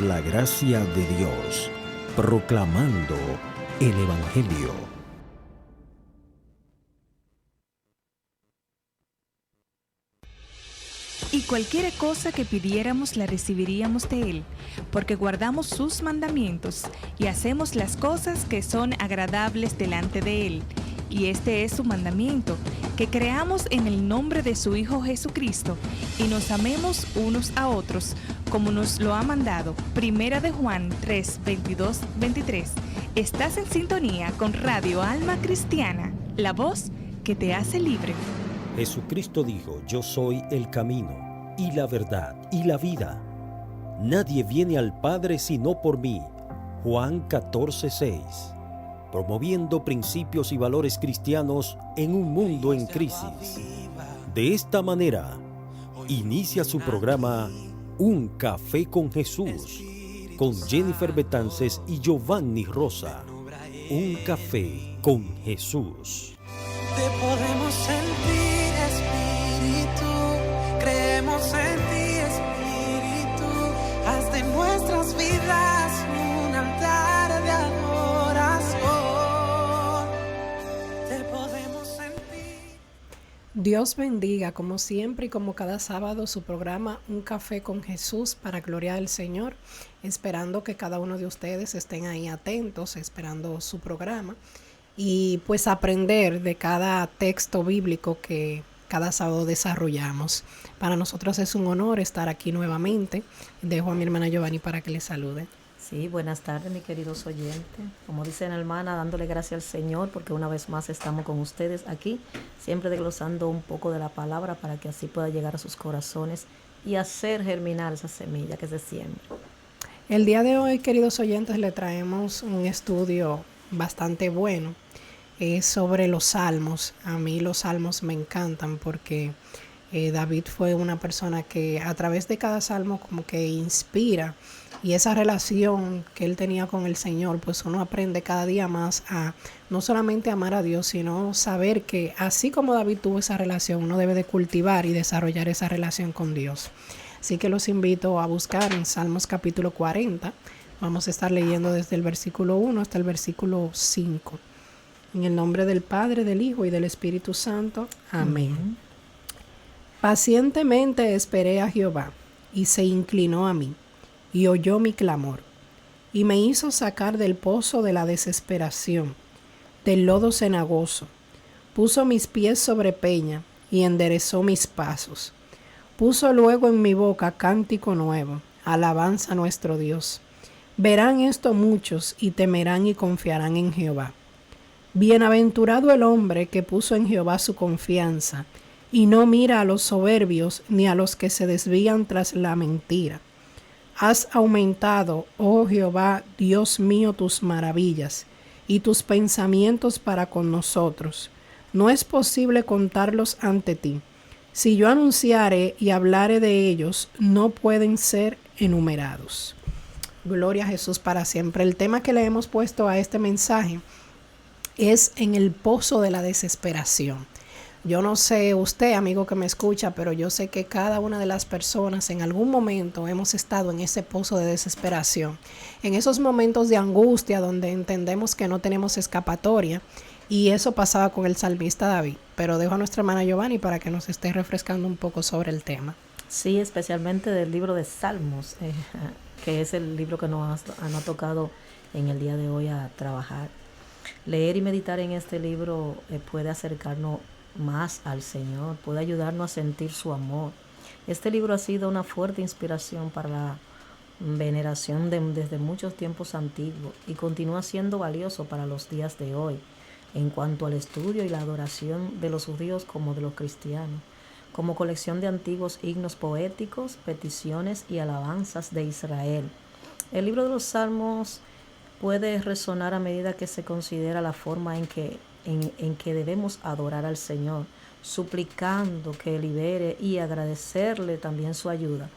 por la gracia de Dios, proclamando el Evangelio. Y cualquier cosa que pidiéramos la recibiríamos de Él, porque guardamos sus mandamientos y hacemos las cosas que son agradables delante de Él. Y este es su mandamiento, que creamos en el nombre de su Hijo Jesucristo y nos amemos unos a otros, como nos lo ha mandado. Primera de Juan 3, 22, 23. Estás en sintonía con Radio Alma Cristiana, la voz que te hace libre. Jesucristo dijo: yo soy el camino, y la verdad, y la vida. Nadie viene al Padre sino por mí. Juan 14:6. Promoviendo principios y valores cristianos en un mundo en crisis. De esta manera, inicia su programa Un Café con Jesús, con Jennifer Betances y Giovanni Rosa. Un Café con Jesús. Te podemos sentir, Espíritu, creemos en ti, Espíritu, haz de nuestras vidas un altar de adoración. Te podemos sentir. Dios bendiga, como siempre y como cada sábado, su programa Un Café con Jesús para gloria del Señor, esperando que cada uno de ustedes estén ahí atentos, esperando su programa. Y pues aprender de cada texto bíblico que cada sábado desarrollamos. Para nosotros es un honor estar aquí nuevamente. Dejo a mi hermana Giovanni para que le salude. Sí, buenas tardes, mis queridos oyentes. Como dice la hermana, dándole gracias al Señor porque una vez más estamos con ustedes aquí, siempre desglosando un poco de la palabra para que así pueda llegar a sus corazones y hacer germinar esa semilla que se siembra. El día de hoy, queridos oyentes, le traemos un estudio bastante bueno. Es sobre los salmos. A mí los salmos me encantan porque David fue una persona que a través de cada salmo como que inspira, y esa relación que él tenía con el Señor, pues uno aprende cada día más a no solamente amar a Dios, sino saber que así como David tuvo esa relación, uno debe de cultivar y desarrollar esa relación con Dios. Así que los invito a buscar en Salmos capítulo 40. Vamos a estar leyendo desde el versículo 1 hasta el versículo 5. En el nombre del Padre, del Hijo y del Espíritu Santo. Amén. Pacientemente esperé a Jehová, y se inclinó a mí, y oyó mi clamor, y me hizo sacar del pozo de la desesperación, del lodo cenagoso. Puso mis pies sobre peña, y enderezó mis pasos. Puso luego en mi boca cántico nuevo, alabanza a nuestro Dios. Verán esto muchos, y temerán y confiarán en Jehová. Bienaventurado el hombre que puso en Jehová su confianza, y no mira a los soberbios ni a los que se desvían tras la mentira. Has aumentado, oh Jehová, Dios mío, tus maravillas, y tus pensamientos para con nosotros. No es posible contarlos ante ti. Si yo anunciare y hablare de ellos, no pueden ser enumerados. Gloria a Jesús para siempre. El tema que le hemos puesto a este mensaje es en el pozo de la desesperación. Yo no sé usted, amigo que me escucha, pero yo sé que cada una de las personas en algún momento hemos estado en ese pozo de desesperación, en esos momentos de angustia donde entendemos que no tenemos escapatoria, y eso pasaba con el salmista David. Pero dejo a nuestra hermana Giovanni para que nos esté refrescando un poco sobre el tema. Sí, especialmente del libro de Salmos, que es el libro que nos ha tocado en el día de hoy a trabajar. Leer y meditar en este libro puede acercarnos más al Señor, puede ayudarnos a sentir su amor. Este libro ha sido una fuerte inspiración para la veneración desde muchos tiempos antiguos y continúa siendo valioso para los días de hoy en cuanto al estudio y la adoración de los judíos como de los cristianos, como colección de antiguos himnos poéticos, peticiones y alabanzas de Israel. El libro de los Salmos puede resonar a medida que se considera la forma en que debemos adorar al Señor, suplicando que libere y agradecerle también su ayuda.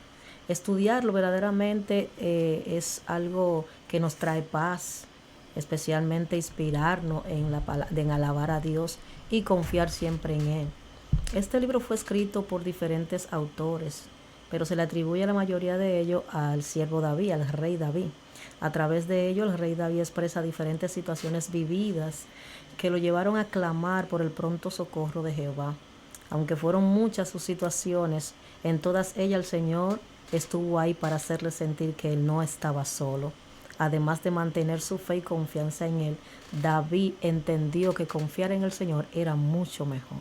Estudiarlo verdaderamente es algo que nos trae paz, especialmente inspirarnos en alabar a Dios y confiar siempre en Él. Este libro fue escrito por diferentes autores pero se le atribuye la mayoría de ello al siervo David, al rey David. A través de ello, el rey David expresa diferentes situaciones vividas que lo llevaron a clamar por el pronto socorro de Jehová. Aunque fueron muchas sus situaciones, en todas ellas el Señor estuvo ahí para hacerle sentir que él no estaba solo. Además de mantener su fe y confianza en él, David entendió que confiar en el Señor era mucho mejor.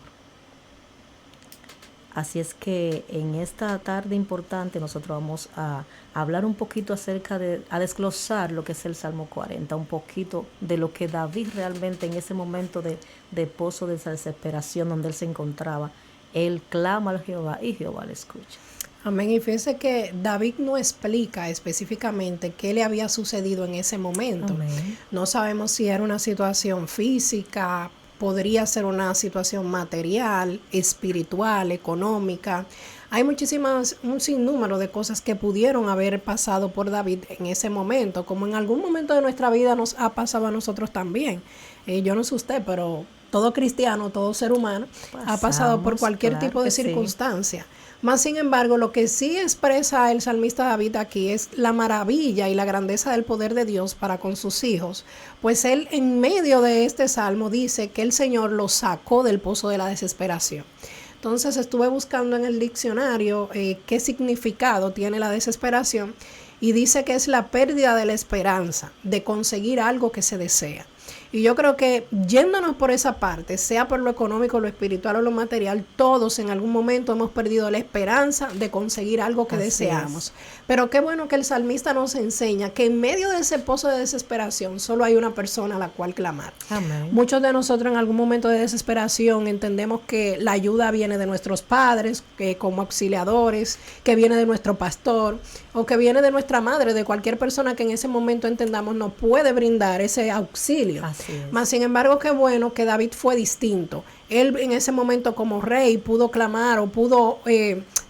Así es que en esta tarde importante nosotros vamos a hablar un poquito a desglosar lo que es el Salmo 40, un poquito de lo que David realmente en ese momento de pozo de desesperación donde él se encontraba, él clama al Jehová y Jehová le escucha. Amén. Y fíjese que David no explica específicamente qué le había sucedido en ese momento. Amén. No sabemos si era una situación física, podría ser una situación material, espiritual, económica. Hay un sinnúmero de cosas que pudieron haber pasado por David en ese momento, como en algún momento de nuestra vida nos ha pasado a nosotros también. Yo no sé usted, pero todo cristiano, todo ser humano ha pasado por cualquier tipo de circunstancia. Más sin embargo, lo que sí expresa el salmista David aquí es la maravilla y la grandeza del poder de Dios para con sus hijos. Pues él en medio de este salmo dice que el Señor lo sacó del pozo de la desesperación. Entonces estuve buscando en el diccionario qué significado tiene la desesperación y dice que es la pérdida de la esperanza de conseguir algo que se desea. Y yo creo que yéndonos por esa parte, sea por lo económico, lo espiritual o lo material, todos en algún momento hemos perdido la esperanza de conseguir algo que deseamos. Pero qué bueno que el salmista nos enseña que en medio de ese pozo de desesperación solo hay una persona a la cual clamar. Amén. Muchos de nosotros en algún momento de desesperación entendemos que la ayuda viene de nuestros padres, que como auxiliadores, que viene de nuestro pastor o que viene de nuestra madre, de cualquier persona que en ese momento entendamos nos puede brindar ese auxilio. Mas sin embargo, qué bueno que David fue distinto. Él en ese momento como rey pudo clamar o pudo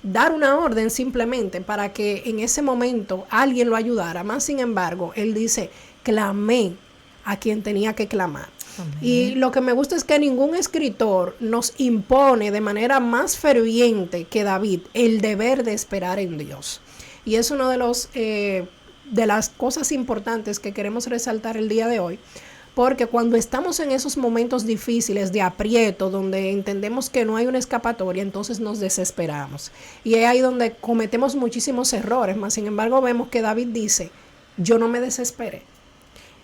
dar una orden simplemente para que en ese momento alguien lo ayudara. Más sin embargo, él dice, clamé a quien tenía que clamar. Amén. Y lo que me gusta es que ningún escritor nos impone de manera más ferviente que David el deber de esperar en Dios. Y es uno de las cosas importantes que queremos resaltar el día de hoy. Porque cuando estamos en esos momentos difíciles de aprieto, donde entendemos que no hay una escapatoria, entonces nos desesperamos. Y es ahí donde cometemos muchísimos errores. Mas, sin embargo, vemos que David dice, yo no me desesperé.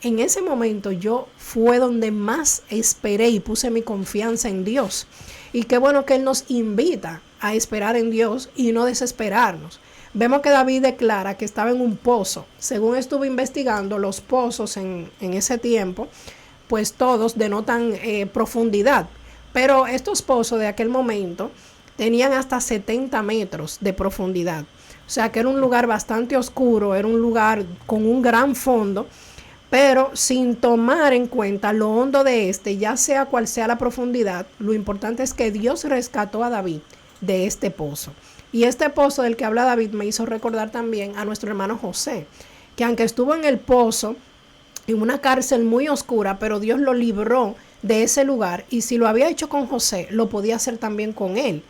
En ese momento yo fue donde más esperé y puse mi confianza en Dios. Y qué bueno que Él nos invita a esperar en Dios y no desesperarnos. Vemos que David declara que estaba en un pozo. Según estuve investigando, los pozos en ese tiempo, pues todos denotan profundidad. Pero estos pozos de aquel momento tenían hasta 70 metros de profundidad. O sea que era un lugar bastante oscuro, era un lugar con un gran fondo, pero sin tomar en cuenta lo hondo de ya sea cual sea la profundidad, lo importante es que Dios rescató a David de este pozo. Y este pozo del que habla David me hizo recordar también a nuestro hermano José, que aunque estuvo en el pozo, en una cárcel muy oscura, pero Dios lo libró de ese lugar, y si lo había hecho con José, lo podía hacer también con él.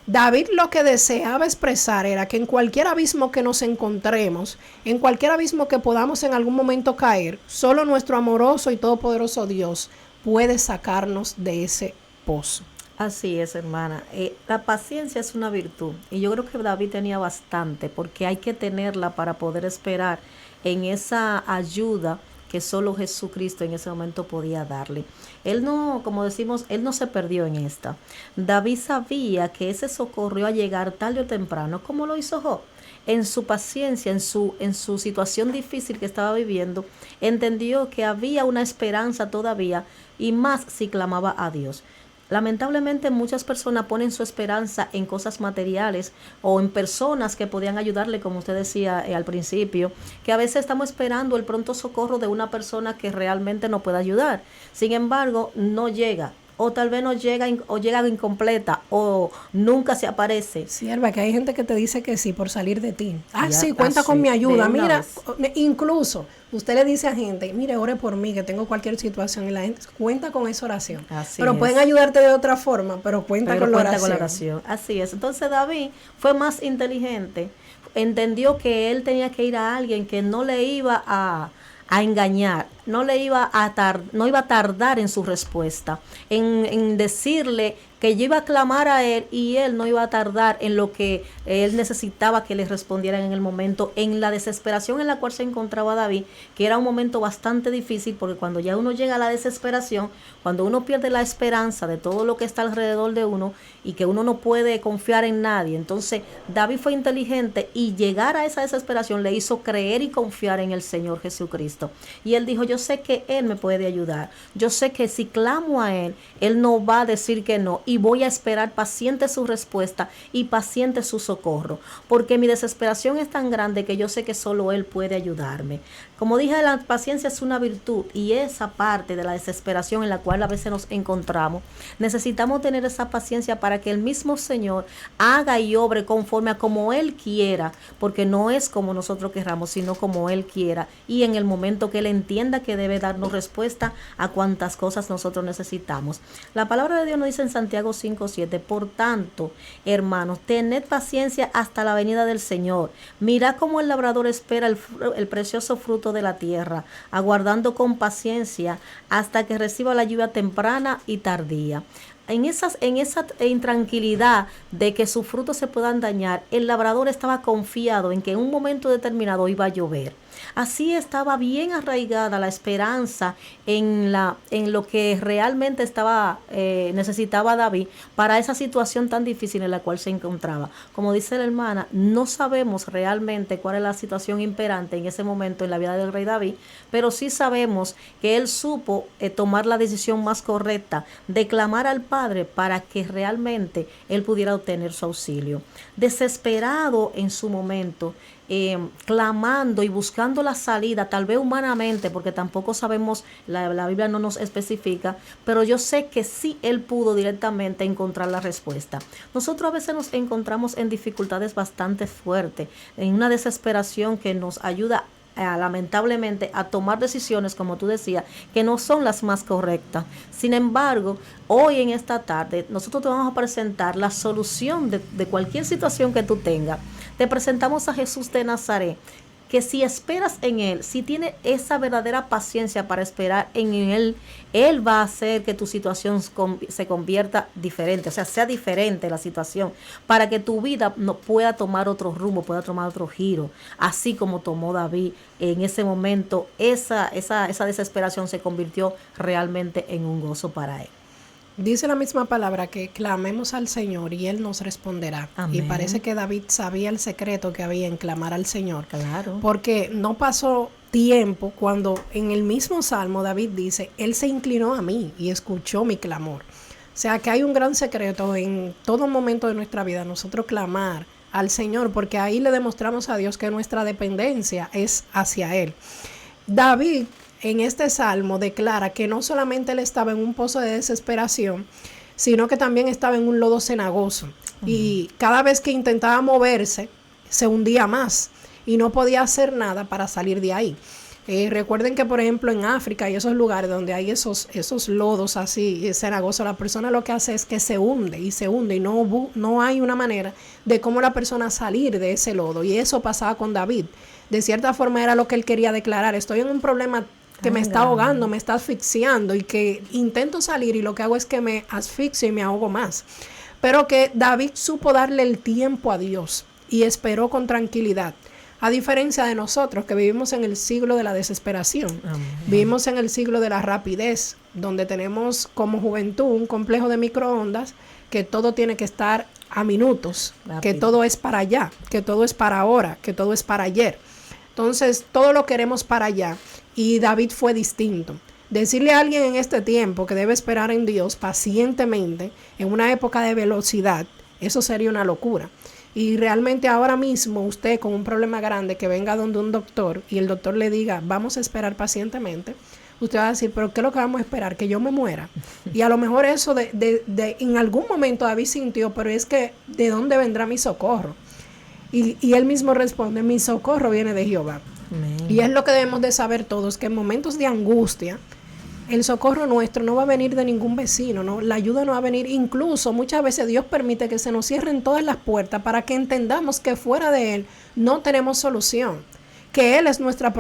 David lo que deseaba expresar era que en cualquier abismo que nos encontremos, en cualquier abismo que podamos en algún momento caer, solo nuestro amoroso y todopoderoso Dios puede sacarnos de ese pozo. Así es, hermana. La paciencia es una virtud y yo creo que David tenía bastante, porque hay que tenerla para poder esperar en esa ayuda que solo Jesucristo en ese momento podía darle. Él no, como decimos, él no se perdió en esta. David sabía que ese socorro iba a llegar tarde o temprano, como lo hizo Job. En su paciencia, en su situación difícil que estaba viviendo, entendió que había una esperanza todavía, y más si clamaba a Dios. Lamentablemente muchas personas ponen su esperanza en cosas materiales o en personas que podían ayudarle, como usted decía al principio, que a veces estamos esperando el pronto socorro de una persona que realmente nos puede ayudar. Sin embargo, no llega o tal vez no llega o llega incompleta o nunca se aparece. Sierva, que hay gente que te dice que sí por salir de ti. Ya, Sí, cuenta con así, mi ayuda. de una Mira, vez. incluso usted le dice a gente, mire, ore por mí, que tengo cualquier situación, y la gente cuenta con esa oración. Así pero es. pueden ayudarte de otra forma, pero cuenta Pero con la cuenta oración. con la oración. Así es. Entonces David fue más inteligente, entendió que él tenía que ir a alguien que no le iba a engañar, no iba a tardar en su respuesta, en decirle que yo iba a clamar a él y él no iba a tardar en lo que él necesitaba que le respondieran en el momento, en la desesperación en la cual se encontraba David, que era un momento bastante difícil, porque cuando ya uno llega a la desesperación, cuando uno pierde la esperanza de todo lo que está alrededor de uno y que uno no puede confiar en nadie, entonces David fue inteligente y llegar a esa desesperación le hizo creer y confiar en el Señor Jesucristo. Y él dijo, yo sé que Él me puede ayudar, yo sé que si clamo a Él, Él no va a decir que no, y voy a esperar paciente su respuesta y paciente su socorro, porque mi desesperación es tan grande que yo sé que solo Él puede ayudarme. Como dije, la paciencia es una virtud, y esa parte de la desesperación en la cual a veces nos encontramos, necesitamos tener esa paciencia para que el mismo Señor haga y obre conforme a como Él quiera, porque no es como nosotros querramos, sino como Él quiera, y en el momento que Él entienda que debe darnos respuesta a cuantas cosas nosotros necesitamos. La palabra de Dios nos dice en Santiago 5:7, por tanto, hermanos, tened paciencia hasta la venida del Señor. Mirad cómo el labrador espera el precioso fruto de la tierra, aguardando con paciencia hasta que reciba la lluvia temprana y tardía. En esa intranquilidad de que sus frutos se puedan dañar, el labrador estaba confiado en que en un momento determinado iba a llover. Así estaba bien arraigada la esperanza en lo que realmente necesitaba David para esa situación tan difícil en la cual se encontraba. Como dice la hermana, no sabemos realmente cuál es la situación imperante en ese momento en la vida del rey David, pero sí sabemos que él supo tomar la decisión más correcta de clamar al Padre para que realmente él pudiera obtener su auxilio. Desesperado en su momento, clamando y buscando la salida, tal vez humanamente, porque tampoco sabemos, la Biblia no nos especifica, pero yo sé que sí él pudo directamente encontrar la respuesta. Nosotros a veces nos encontramos en dificultades bastante fuertes, en una desesperación que nos ayuda lamentablemente a tomar decisiones, como tú decías, que no son las más correctas. Sin embargo, hoy en esta tarde nosotros te vamos a presentar la solución de cualquier situación que tú tengas. Te presentamos a Jesús de Nazaret, que si esperas en Él, si tienes esa verdadera paciencia para esperar en Él, Él va a hacer que tu situación se convierta diferente, o sea, sea diferente la situación, para que tu vida no pueda tomar otro rumbo, pueda tomar otro giro, así como tomó David en ese momento. Esa desesperación se convirtió realmente en un gozo para él. Dice la misma palabra que clamemos al Señor y Él nos responderá. Amén. Y parece que David sabía el secreto que había en clamar al Señor. Claro. Porque no pasó tiempo cuando en el mismo Salmo David dice, Él se inclinó a mí y escuchó mi clamor. O sea que hay un gran secreto en todo momento de nuestra vida, nosotros clamar al Señor, porque ahí le demostramos a Dios que nuestra dependencia es hacia Él. David en este salmo declara que no solamente él estaba en un pozo de desesperación, sino que también estaba en un lodo cenagoso. Y cada vez que intentaba moverse, se hundía más y no podía hacer nada para salir de ahí. Recuerden que, por ejemplo, en África y esos lugares donde hay esos lodos así cenagosos, la persona lo que hace es que se hunde y no hay una manera de cómo la persona salir de ese lodo. Y eso pasaba con David. De cierta forma era lo que él quería declarar. Estoy en un problema que me está ahogando, me está asfixiando y que intento salir y lo que hago es que me asfixio y me ahogo más. Pero que David supo darle el tiempo a Dios y esperó con tranquilidad. A diferencia de nosotros que vivimos en el siglo de la desesperación, vivimos en el siglo de la rapidez, donde tenemos como juventud un complejo de microondas, que todo tiene que estar a minutos, que todo es para allá, que todo es para ahora, que todo es para ayer. Entonces, todo lo queremos para allá. Y David fue distinto. Decirle a alguien en este tiempo que debe esperar en Dios pacientemente, en una época de velocidad, eso sería una locura. Y realmente ahora mismo usted con un problema grande que venga donde un doctor y el doctor le diga, vamos a esperar pacientemente, usted va a decir, pero ¿qué es lo que vamos a esperar? ¿Que yo me muera? Y a lo mejor eso en algún momento David sintió, pero es que ¿de dónde vendrá mi socorro? Y él mismo responde, mi socorro viene de Jehová. Amén. Y es lo que debemos de saber todos, que en momentos de angustia, el socorro nuestro no va a venir de ningún vecino, ¿no? La ayuda no va a venir. Incluso muchas veces Dios permite que se nos cierren todas las puertas para que entendamos que fuera de Él no tenemos solución, que Él es nuestro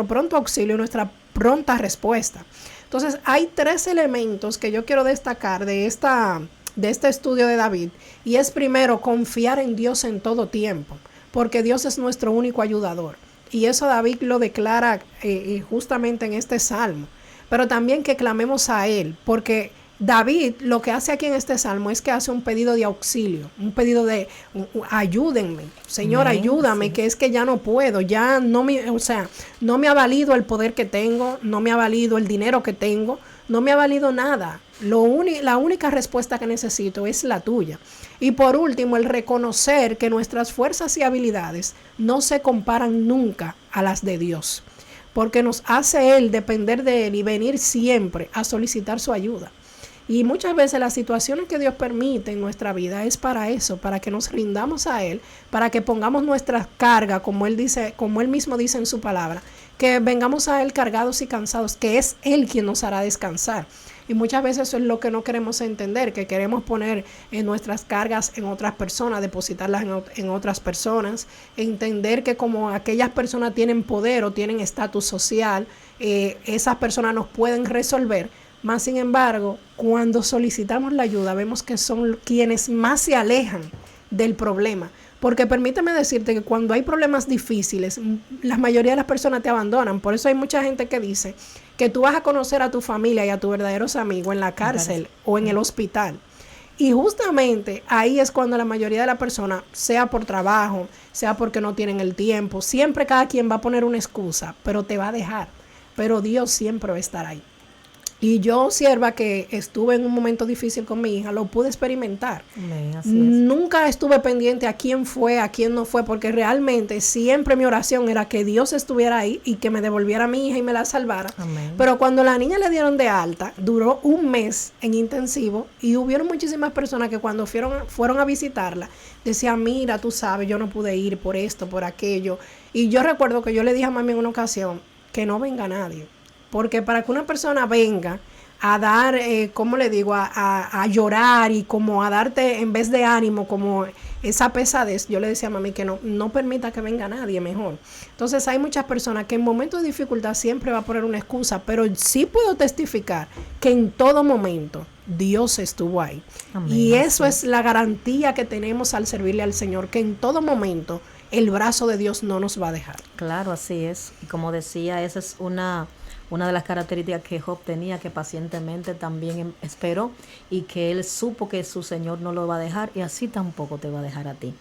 pronto auxilio, nuestra pronta respuesta. Entonces hay 3 elementos que yo quiero destacar de este estudio de David, y es primero confiar en Dios en todo tiempo, porque Dios es nuestro único ayudador, y eso David lo declara justamente en este salmo. Pero también que clamemos a Él, porque David lo que hace aquí en este salmo es que hace un pedido de auxilio, un pedido de ayúdenme, Señor, Amén, ayúdame, sí. Que es que ya no puedo, ya no me ha valido el poder que tengo, no me ha valido el dinero que tengo, no me ha valido nada. La única respuesta que necesito es la tuya. Y por último, el reconocer que nuestras fuerzas y habilidades no se comparan nunca a las de Dios, porque nos hace Él depender de Él y venir siempre a solicitar su ayuda. Y muchas veces las situaciones que Dios permite en nuestra vida es para eso, para que nos rindamos a Él, para que pongamos nuestra carga, como Él mismo dice en su palabra, que vengamos a Él cargados y cansados, que es Él quien nos hará descansar. Y muchas veces eso es lo que no queremos entender, que queremos poner nuestras cargas en otras personas, depositarlas en otras personas, entender que como aquellas personas tienen poder o tienen estatus social, esas personas nos pueden resolver. Más sin embargo, cuando solicitamos la ayuda, vemos que son quienes más se alejan del problema. Porque permíteme decirte que cuando hay problemas difíciles, la mayoría de las personas te abandonan. Por eso hay mucha gente que dice que tú vas a conocer a tu familia y a tus verdaderos amigos en la cárcel o en el hospital. Y justamente ahí es cuando la mayoría de las personas, sea por trabajo, sea porque no tienen el tiempo, siempre cada quien va a poner una excusa, pero te va a dejar. Pero Dios siempre va a estar ahí. Y yo, sierva, que estuve en un momento difícil con mi hija, lo pude experimentar. Amén, así es. Nunca estuve pendiente a quién fue, a quién no fue, porque realmente siempre mi oración era que Dios estuviera ahí y que me devolviera a mi hija y me la salvara. Amén. Pero cuando la niña le dieron de alta, duró un mes en intensivo y hubieron muchísimas personas que cuando fueron a visitarla, decían, mira, tú sabes, yo no pude ir por esto, por aquello. Y yo recuerdo que yo le dije a mami en una ocasión que no venga nadie. Porque para que una persona venga a dar, ¿cómo le digo? A llorar y como a darte en vez de ánimo, como esa pesadez, yo le decía a mami que no permita que venga nadie mejor. Entonces hay muchas personas que en momentos de dificultad siempre va a poner una excusa, pero sí puedo testificar que en todo momento Dios estuvo ahí. Amén, y eso es la garantía que tenemos al servirle al Señor, que en todo momento el brazo de Dios no nos va a dejar. Claro, así es. Y como decía, esa es una de las características que Job tenía, que pacientemente también esperó y que él supo que su Señor no lo va a dejar y así tampoco te va a dejar a ti.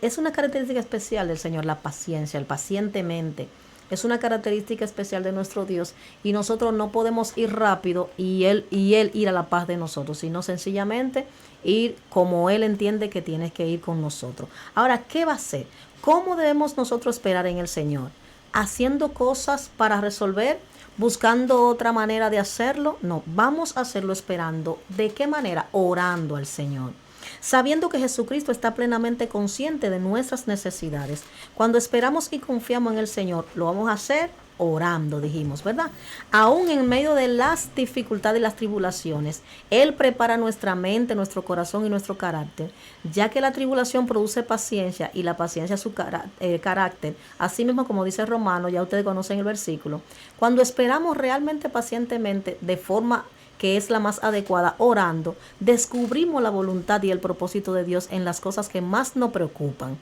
Es una característica especial del Señor, la paciencia, el pacientemente. Es una característica especial de nuestro Dios y nosotros no podemos ir rápido y él ir a la paz de nosotros, sino sencillamente ir como Él entiende que tienes que ir con nosotros. Ahora, ¿qué va a hacer? ¿Cómo debemos nosotros esperar en el Señor? ¿Haciendo cosas para resolver? ¿Buscando otra manera de hacerlo? No, vamos a hacerlo esperando. ¿De qué manera? Orando al Señor. Sabiendo que Jesucristo está plenamente consciente de nuestras necesidades. Cuando esperamos y confiamos en el Señor, lo vamos a hacer orando, dijimos, ¿verdad? Aún en medio de las dificultades y las tribulaciones, Él prepara nuestra mente, nuestro corazón y nuestro carácter, ya que la tribulación produce paciencia y la paciencia su carácter. Así mismo, como dice Romano, ya ustedes conocen el versículo, cuando esperamos realmente pacientemente, de forma que es la más adecuada, orando, descubrimos la voluntad y el propósito de Dios en las cosas que más nos preocupan.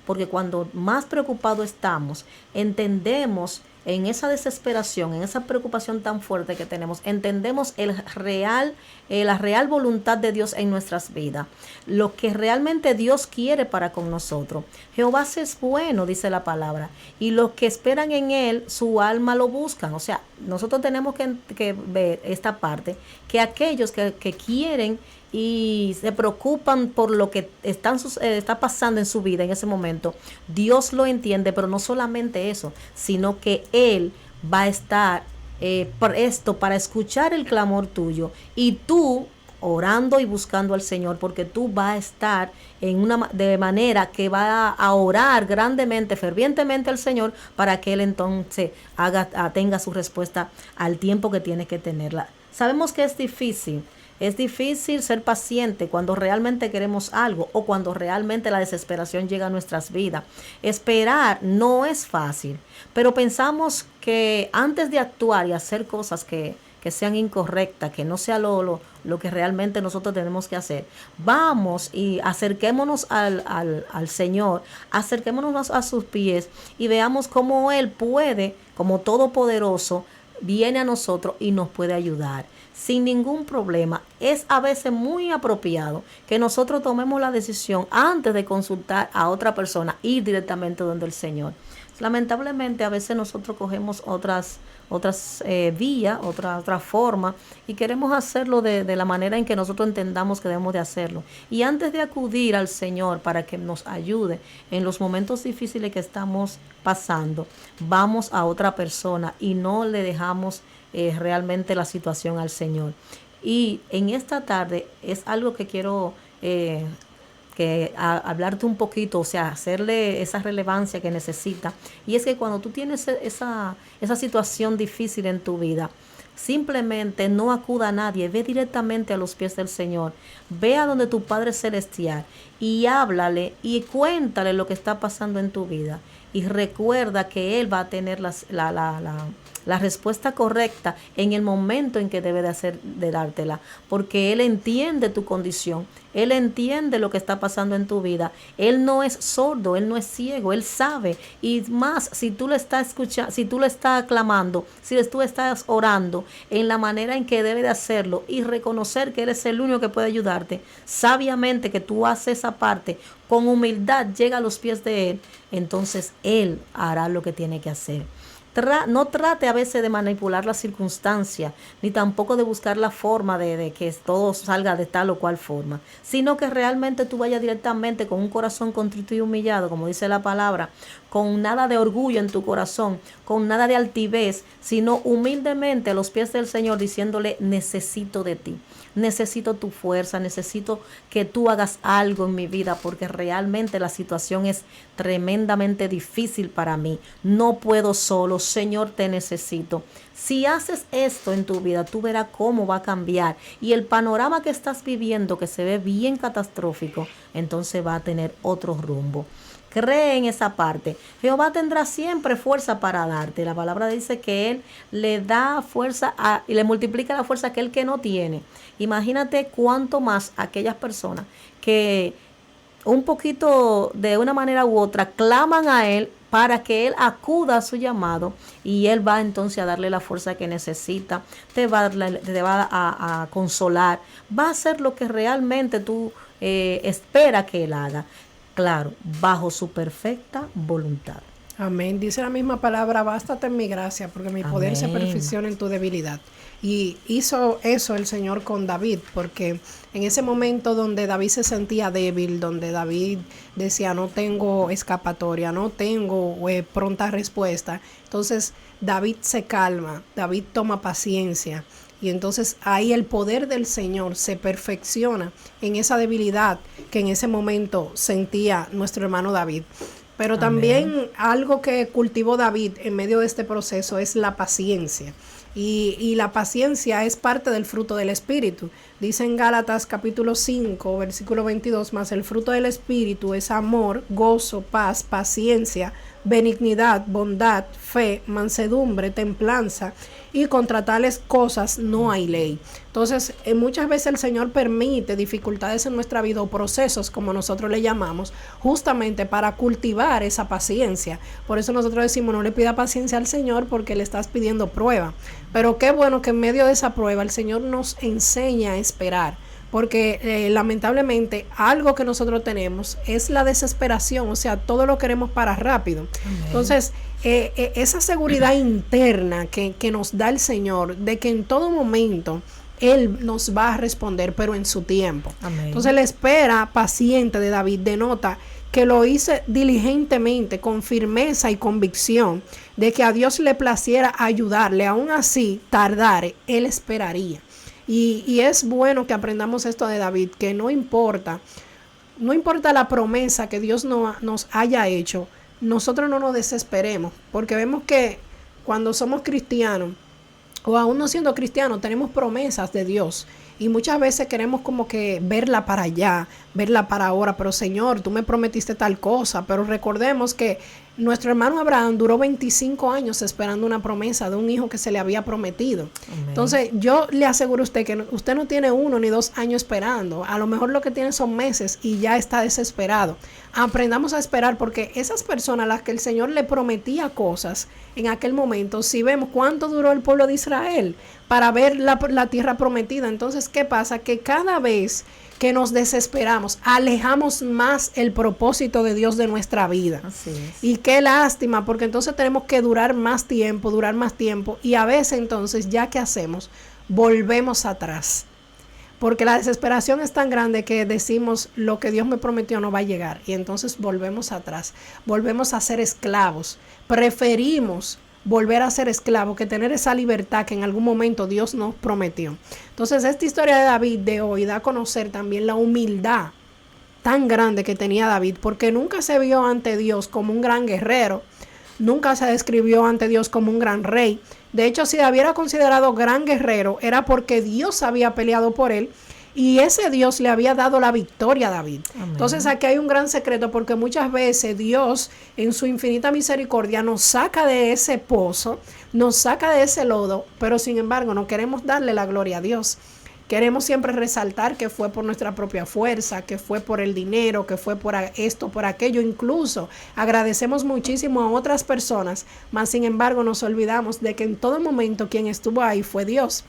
Porque cuando más preocupados estamos, entendemos en esa desesperación, en esa preocupación tan fuerte que tenemos, entendemos la real voluntad de Dios en nuestras vidas, lo que realmente Dios quiere para con nosotros. Jehová es bueno, dice la palabra, y los que esperan en Él, su alma lo buscan. O sea, nosotros tenemos que ver esta parte, que aquellos que quieren y se preocupan por lo que está pasando en su vida en ese momento, Dios lo entiende, pero no solamente eso, sino que Él va a estar presto para escuchar el clamor tuyo, y tú orando y buscando al Señor, porque tú vas a estar de manera que va a orar grandemente, fervientemente al Señor, para que Él entonces tenga su respuesta al tiempo que tiene que tenerla. Sabemos que es difícil ser paciente cuando realmente queremos algo, o cuando realmente la desesperación llega a nuestras vidas. Esperar no es fácil, pero pensamos que antes de actuar y hacer cosas que sean incorrectas, que no sea lo que realmente nosotros tenemos que hacer, vamos y acerquémonos al Señor, acerquémonos a sus pies y veamos cómo Él puede, como todopoderoso, viene a nosotros y nos puede ayudar sin ningún problema. Es a veces muy apropiado que nosotros tomemos la decisión antes de consultar a otra persona, ir directamente donde el Señor. Lamentablemente a veces nosotros cogemos otras vías, otra forma, y queremos hacerlo de la manera en que nosotros entendamos que debemos de hacerlo. Y antes de acudir al Señor para que nos ayude en los momentos difíciles que estamos pasando, vamos a otra persona y no le dejamos realmente la situación al Señor. Y en esta tarde es algo que quiero hablarte un poquito, o sea, hacerle esa relevancia que necesita. Y es que cuando tú tienes esa situación difícil en tu vida, simplemente no acuda a nadie, ve directamente a los pies del Señor, ve a donde tu Padre Celestial y háblale y cuéntale lo que está pasando en tu vida. Y recuerda que Él va a tener la respuesta correcta en el momento en que debe de dártela, porque Él entiende tu condición, Él entiende lo que está pasando en tu vida. Él no es sordo, Él no es ciego, Él sabe. Y más, si tú le estás escuchando, si tú le estás clamando, si tú estás orando en la manera en que debe de hacerlo y reconocer que Él es el único que puede ayudarte, sabiamente que tú haces esa parte, con humildad llega a los pies de Él, entonces Él hará lo que tiene que hacer. No trate a veces de manipular las circunstancias, ni tampoco de buscar la forma de que todo salga de tal o cual forma, sino que realmente tú vayas directamente con un corazón contrito y humillado, como dice la palabra, con nada de orgullo en tu corazón, con nada de altivez, sino humildemente a los pies del Señor, diciéndole: necesito de ti, necesito tu fuerza, necesito que tú hagas algo en mi vida, porque realmente la situación es tremendamente difícil para mí, no puedo solo, Señor, te necesito. Si haces esto en tu vida, tú verás cómo va a cambiar, y el panorama que estás viviendo, que se ve bien catastrófico, entonces va a tener otro rumbo. Cree en esa parte. Jehová tendrá siempre fuerza para darte. La palabra dice que Él le da fuerza y le multiplica la fuerza que Él no tiene. Imagínate cuánto más aquellas personas que un poquito de una manera u otra claman a Él para que Él acuda a su llamado, y Él va entonces a darle la fuerza que necesita, te va a consolar, va a hacer lo que realmente tú esperas que Él haga. Claro, bajo su perfecta voluntad. Amén. Dice la misma palabra: bástate en mi gracia, porque mi poder se perfecciona en tu debilidad. Y hizo eso el Señor con David, porque en ese momento donde David se sentía débil, donde David decía: no tengo escapatoria, no tengo pronta respuesta, entonces David se calma, David toma paciencia. Y entonces ahí el poder del Señor se perfecciona en esa debilidad que en ese momento sentía nuestro hermano David. Pero también algo que cultivó David en medio de este proceso es la paciencia. Y la paciencia es parte del fruto del Espíritu. Dice en Gálatas capítulo 5, versículo 22, más el fruto del Espíritu es amor, gozo, paz, paciencia, benignidad, bondad, fe, mansedumbre, templanza, y contra tales cosas no hay ley. Entonces, muchas veces el Señor permite dificultades en nuestra vida, o procesos, como nosotros le llamamos, justamente para cultivar esa paciencia. Por eso nosotros decimos: no le pida paciencia al Señor, porque le estás pidiendo prueba. Pero qué bueno que en medio de esa prueba el Señor nos enseña a esperar. Porque lamentablemente algo que nosotros tenemos es la desesperación, o sea, todo lo queremos para rápido. Amén. Entonces, esa seguridad interna que nos da el Señor, de que en todo momento Él nos va a responder, pero en su tiempo. Amén. Entonces la espera paciente de David denota que lo hice diligentemente, con firmeza y convicción de que a Dios le placiera ayudarle. Aún así tardare, él esperaría. Y es bueno que aprendamos esto de David, que no importa la promesa que Dios nos haya hecho, nosotros no nos desesperemos, porque vemos que cuando somos cristianos, o aún no siendo cristianos, tenemos promesas de Dios. Y muchas veces queremos como que verla para allá, verla para ahora. Pero Señor, tú me prometiste tal cosa. Pero recordemos que nuestro hermano Abraham duró 25 años esperando una promesa de un hijo que se le había prometido. Amén. Entonces yo le aseguro a usted que usted no tiene 1 ni 2 años esperando. A lo mejor lo que tiene son meses y ya está desesperado. Aprendamos a esperar, porque esas personas a las que el Señor le prometía cosas en aquel momento, si vemos cuánto duró el pueblo de Israel para ver la tierra prometida. Entonces, ¿qué pasa? Que cada vez que nos desesperamos, alejamos más el propósito de Dios de nuestra vida. Así es. Y qué lástima, porque entonces tenemos que durar más tiempo, y a veces entonces, ¿ya qué hacemos? Volvemos atrás. Porque la desesperación es tan grande que decimos, lo que Dios me prometió no va a llegar. Y entonces volvemos atrás, volvemos a ser esclavos. Preferimos volver a ser esclavos que tener esa libertad que en algún momento Dios nos prometió. Entonces esta historia de David de hoy da a conocer también la humildad tan grande que tenía David, porque nunca se vio ante Dios como un gran guerrero, nunca se describió ante Dios como un gran rey. De hecho, si David era considerado gran guerrero, era porque Dios había peleado por él y ese Dios le había dado la victoria a David. Amén. Entonces aquí hay un gran secreto, porque muchas veces Dios en su infinita misericordia nos saca de ese pozo, nos saca de ese lodo, pero sin embargo no queremos darle la gloria a Dios. Queremos siempre resaltar que fue por nuestra propia fuerza, que fue por el dinero, que fue por esto, por aquello. Incluso agradecemos muchísimo a otras personas, mas sin embargo nos olvidamos de que en todo momento quien estuvo ahí fue Dios.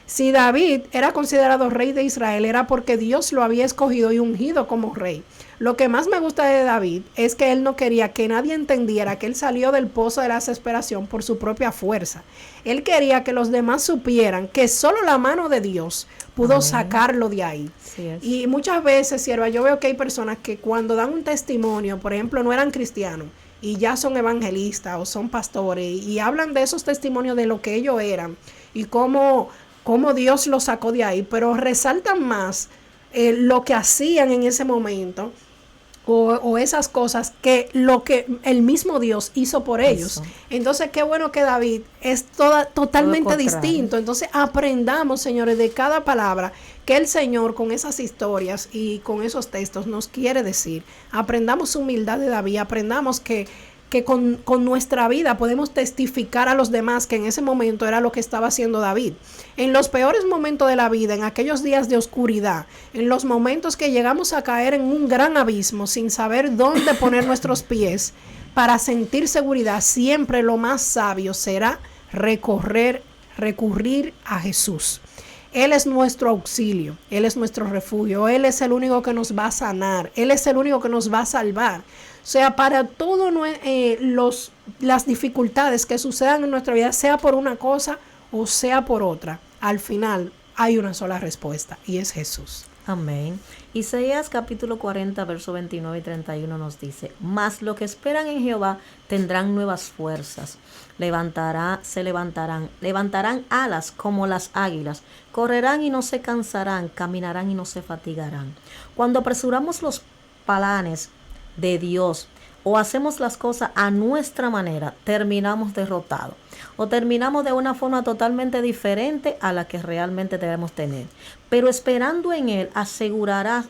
Si David era considerado rey de Israel, era porque Dios lo había escogido y ungido como rey. Lo que más me gusta de David es que él no quería que nadie entendiera que él salió del pozo de la desesperación por su propia fuerza. Él quería que los demás supieran que solo la mano de Dios pudo sacarlo de ahí. Sí, y muchas veces, sierva, yo veo que hay personas que cuando dan un testimonio, por ejemplo, no eran cristianos y ya son evangelistas o son pastores y hablan de esos testimonios de lo que ellos eran y cómo Dios los sacó de ahí, pero resaltan más lo que hacían en ese momento o esas cosas que lo que el mismo Dios hizo por ellos. Entonces qué bueno que David es totalmente distinto. Entonces aprendamos, señores, de cada palabra que el Señor con esas historias y con esos textos nos quiere decir. Aprendamos humildad de David, aprendamos que con nuestra vida podemos testificar a los demás que en ese momento era lo que estaba haciendo David. En los peores momentos de la vida, en aquellos días de oscuridad, en los momentos que llegamos a caer en un gran abismo sin saber dónde poner nuestros pies, para sentir seguridad, siempre lo más sabio será recurrir a Jesús. Él es nuestro auxilio, Él es nuestro refugio, Él es el único que nos va a sanar, Él es el único que nos va a salvar. O sea, para todas las dificultades que sucedan en nuestra vida, sea por una cosa o sea por otra, al final hay una sola respuesta y es Jesús. Amén. Isaías capítulo 40, verso 29 y 31 nos dice: mas los que esperan en Jehová tendrán nuevas fuerzas, se levantarán alas como las águilas, correrán y no se cansarán, caminarán y no se fatigarán. Cuando apresuramos los planes de Dios o hacemos las cosas a nuestra manera, terminamos derrotados o terminamos de una forma totalmente diferente a la que realmente debemos tener. Pero esperando en Él, asegurará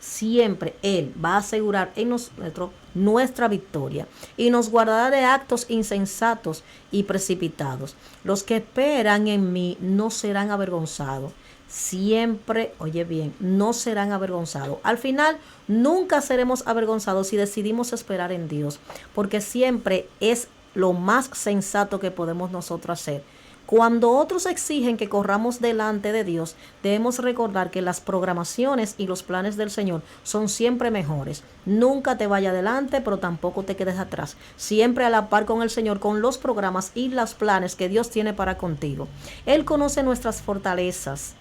siempre, Él va a asegurar en nosotros nuestra victoria y nos guardará de actos insensatos y precipitados. Los que esperan en mí no serán avergonzados. Siempre, oye bien, no serán avergonzados. Al final, nunca seremos avergonzados si decidimos esperar en Dios, porque siempre es lo más sensato que podemos nosotros hacer. Cuando otros exigen que corramos delante de Dios, debemos recordar que las programaciones y los planes del Señor son siempre mejores. Nunca te vaya adelante, pero tampoco te quedes atrás. Siempre a la par con el Señor, con los programas y los planes que Dios tiene para contigo. Él conoce nuestras fortalezas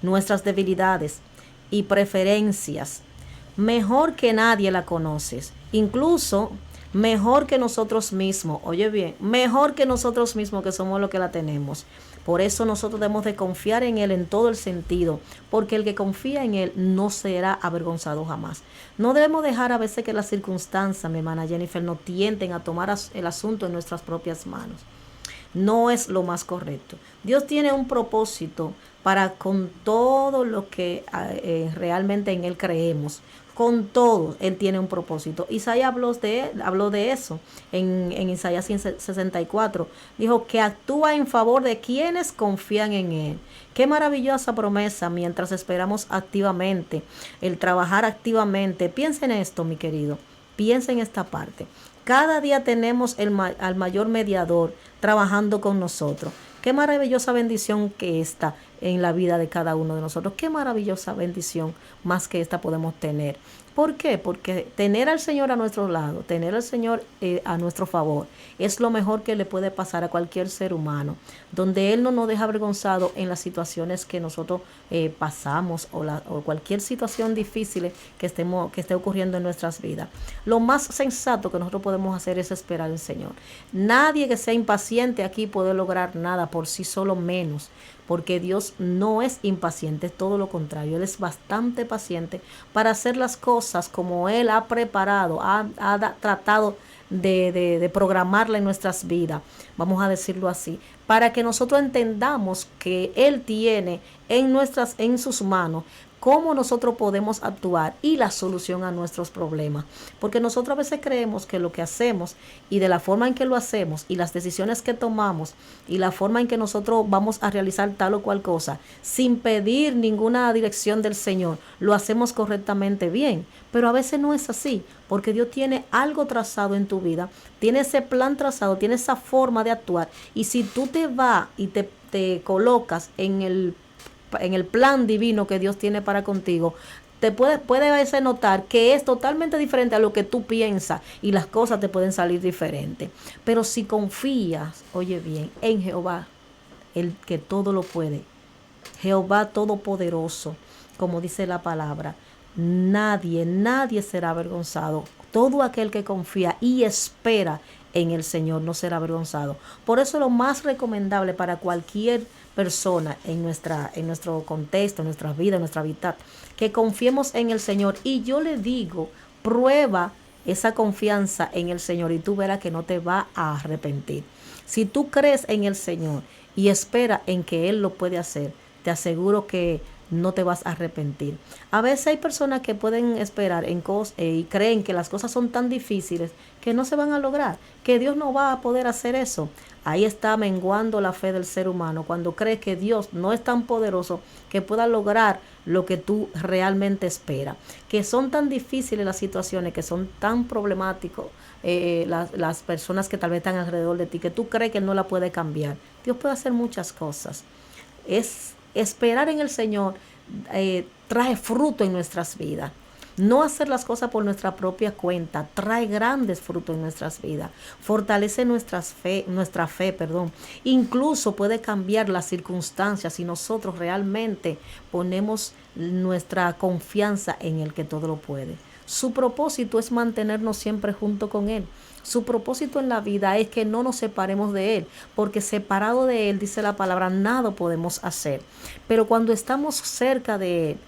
nuestras debilidades y preferencias. Mejor que nadie la conoces, incluso mejor que nosotros mismos. Oye bien, mejor que nosotros mismos, que somos los que la tenemos. Por eso nosotros debemos de confiar en Él en todo el sentido, porque el que confía en Él no será avergonzado jamás. No debemos dejar a veces que las circunstancias, mi hermana Jennifer, nos tienten a tomar el asunto en nuestras propias manos. No es lo más correcto. Dios tiene un propósito para con todo lo que realmente en Él creemos. Con todo, Él tiene un propósito. Isaías habló de eso en Isaías 64. Dijo que actúa en favor de quienes confían en Él. Qué maravillosa promesa mientras esperamos activamente, el trabajar activamente. Piensa en esto, mi querido. Piensa en esta parte. Cada día tenemos al mayor mediador trabajando con nosotros. Qué maravillosa bendición que esta en la vida de cada uno de nosotros. Qué maravillosa bendición más que esta podemos tener. ¿Por qué? Porque tener al Señor a nuestro lado, tener al Señor a nuestro favor, es lo mejor que le puede pasar a cualquier ser humano, donde Él no nos deja avergonzado en las situaciones que nosotros pasamos o cualquier situación difícil que esté ocurriendo en nuestras vidas. Lo más sensato que nosotros podemos hacer es esperar al Señor. Nadie que sea impaciente aquí puede lograr nada por sí solo, menos, porque Dios no es impaciente, es todo lo contrario. Él es bastante paciente para hacer las cosas como Él ha preparado, ha tratado de programarla en nuestras vidas, vamos a decirlo así, para que nosotros entendamos que Él tiene en sus manos cómo nosotros podemos actuar y la solución a nuestros problemas. Porque nosotros a veces creemos que lo que hacemos y de la forma en que lo hacemos y las decisiones que tomamos y la forma en que nosotros vamos a realizar tal o cual cosa, sin pedir ninguna dirección del Señor, lo hacemos correctamente bien. Pero a veces no es así, porque Dios tiene algo trazado en tu vida, tiene ese plan trazado, tiene esa forma de actuar. Y si tú te vas y te colocas en el plan divino que Dios tiene para contigo, te puede a veces notar que es totalmente diferente a lo que tú piensas y las cosas te pueden salir diferentes. Pero si confías, oye bien, en Jehová, el que todo lo puede, Jehová todopoderoso, como dice la palabra, nadie será avergonzado. Todo aquel que confía y espera en el Señor no será avergonzado. Por eso lo más recomendable para cualquier persona en nuestro contexto, en nuestra vida, en nuestra hábitat, que confiemos en el Señor. Y yo le digo, prueba esa confianza en el Señor y tú verás que no te va a arrepentir. Si tú crees en el Señor y esperas en que Él lo puede hacer, te aseguro que no te vas a arrepentir. A veces hay personas que pueden esperar en cosas y creen que las cosas son tan difíciles que no se van a lograr, que Dios no va a poder hacer eso. Ahí está menguando la fe del ser humano, cuando cree que Dios no es tan poderoso que pueda lograr lo que tú realmente esperas. Que son tan difíciles las situaciones, que son tan problemáticos las personas que tal vez están alrededor de ti, que tú crees que Él no la puede cambiar. Dios puede hacer muchas cosas. Esperar en el Señor trae fruto en nuestras vidas. No hacer las cosas por nuestra propia cuenta trae grandes frutos en nuestras vidas. Fortalece nuestra fe. Incluso puede cambiar las circunstancias si nosotros realmente ponemos nuestra confianza en el que todo lo puede. Su propósito es mantenernos siempre junto con Él. Su propósito en la vida es que no nos separemos de Él, porque separado de Él, dice la palabra, nada podemos hacer. Pero cuando estamos cerca de Él,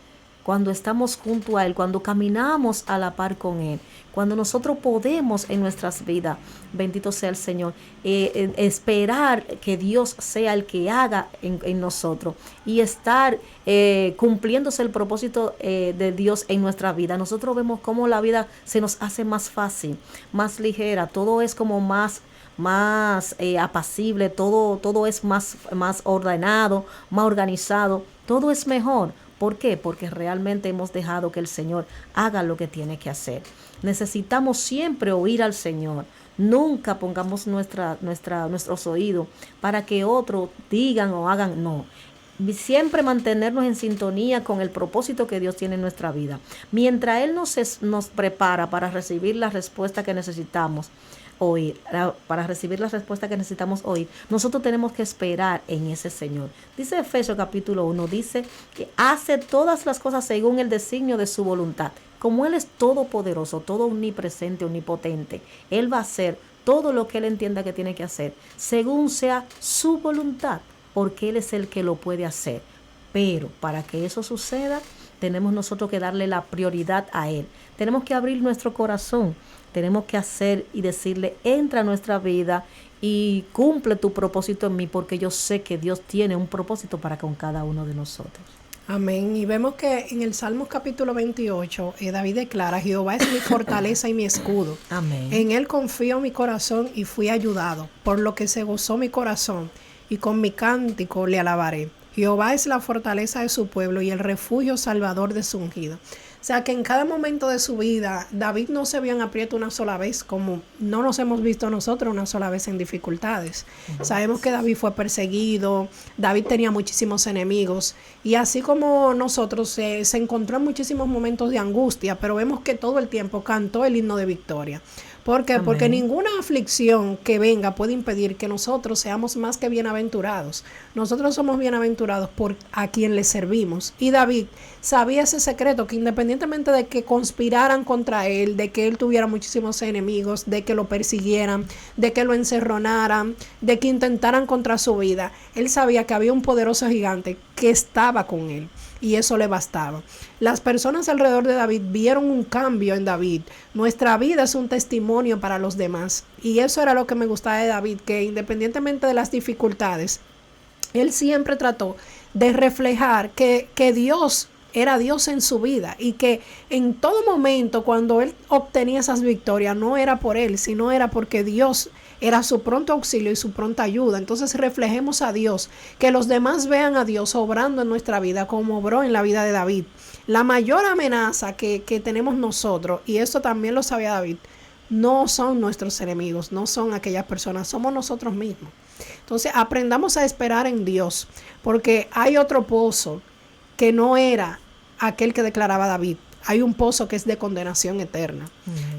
cuando estamos junto a Él, cuando caminamos a la par con Él, cuando nosotros podemos en nuestras vidas, bendito sea el Señor, esperar que Dios sea el que haga en nosotros y estar cumpliéndose el propósito de Dios en nuestra vida. Nosotros vemos cómo la vida se nos hace más fácil, más ligera, todo es como más apacible, todo es más ordenado, más organizado, todo es mejor. ¿Por qué? Porque realmente hemos dejado que el Señor haga lo que tiene que hacer. Necesitamos siempre oír al Señor. Nunca pongamos nuestros oídos para que otros digan o hagan. No. Siempre mantenernos en sintonía con el propósito que Dios tiene en nuestra vida. Mientras Él nos prepara para recibir la respuesta que necesitamos oír, para recibir la respuesta que necesitamos oír, nosotros tenemos que esperar en ese Señor. Dice Efesios capítulo 1, dice que hace todas las cosas según el designio de su voluntad. Como Él es todopoderoso, todo omnipresente, omnipotente, Él va a hacer todo lo que Él entienda que tiene que hacer, según sea su voluntad, porque Él es el que lo puede hacer. Pero para que eso suceda, tenemos nosotros que darle la prioridad a Él. Tenemos que abrir nuestro corazón, tenemos que hacer y decirle, entra a nuestra vida y cumple tu propósito en mí, porque yo sé que Dios tiene un propósito para con cada uno de nosotros. Amén. Y vemos que en el Salmos capítulo 28, David declara, Jehová es mi fortaleza y mi escudo. Amén. En Él confío mi corazón y fui ayudado, por lo que se gozó mi corazón, y con mi cántico le alabaré. Jehová es la fortaleza de su pueblo y el refugio salvador de su ungido. O sea que en cada momento de su vida, David no se vio en aprieto una sola vez, como no nos hemos visto nosotros una sola vez en dificultades. Sabemos que David fue perseguido, David tenía muchísimos enemigos, y así como nosotros se encontró en muchísimos momentos de angustia, pero vemos que todo el tiempo cantó el himno de victoria. ¿Por qué? Amén. Porque ninguna aflicción que venga puede impedir que nosotros seamos más que bienaventurados. Nosotros somos bienaventurados por a quien le servimos. Y David sabía ese secreto, que independientemente de que conspiraran contra él, de que él tuviera muchísimos enemigos, de que lo persiguieran, de que lo encerronaran, de que intentaran contra su vida, él sabía que había un poderoso gigante que estaba con él. Y eso le bastaba. Las personas alrededor de David vieron un cambio en David. Nuestra vida es un testimonio para los demás. Y eso era lo que me gustaba de David, que independientemente de las dificultades, él siempre trató de reflejar que Dios era Dios en su vida, y que en todo momento cuando él obtenía esas victorias no era por él, sino era porque Dios era su pronto auxilio y su pronta ayuda. Entonces reflejemos a Dios, que los demás vean a Dios obrando en nuestra vida como obró en la vida de David. La mayor amenaza que tenemos nosotros, y esto también lo sabía David, no son nuestros enemigos, no son aquellas personas, somos nosotros mismos. Entonces aprendamos a esperar en Dios, porque hay otro pozo que no era aquel que declaraba David. Hay un pozo que es de condenación eterna,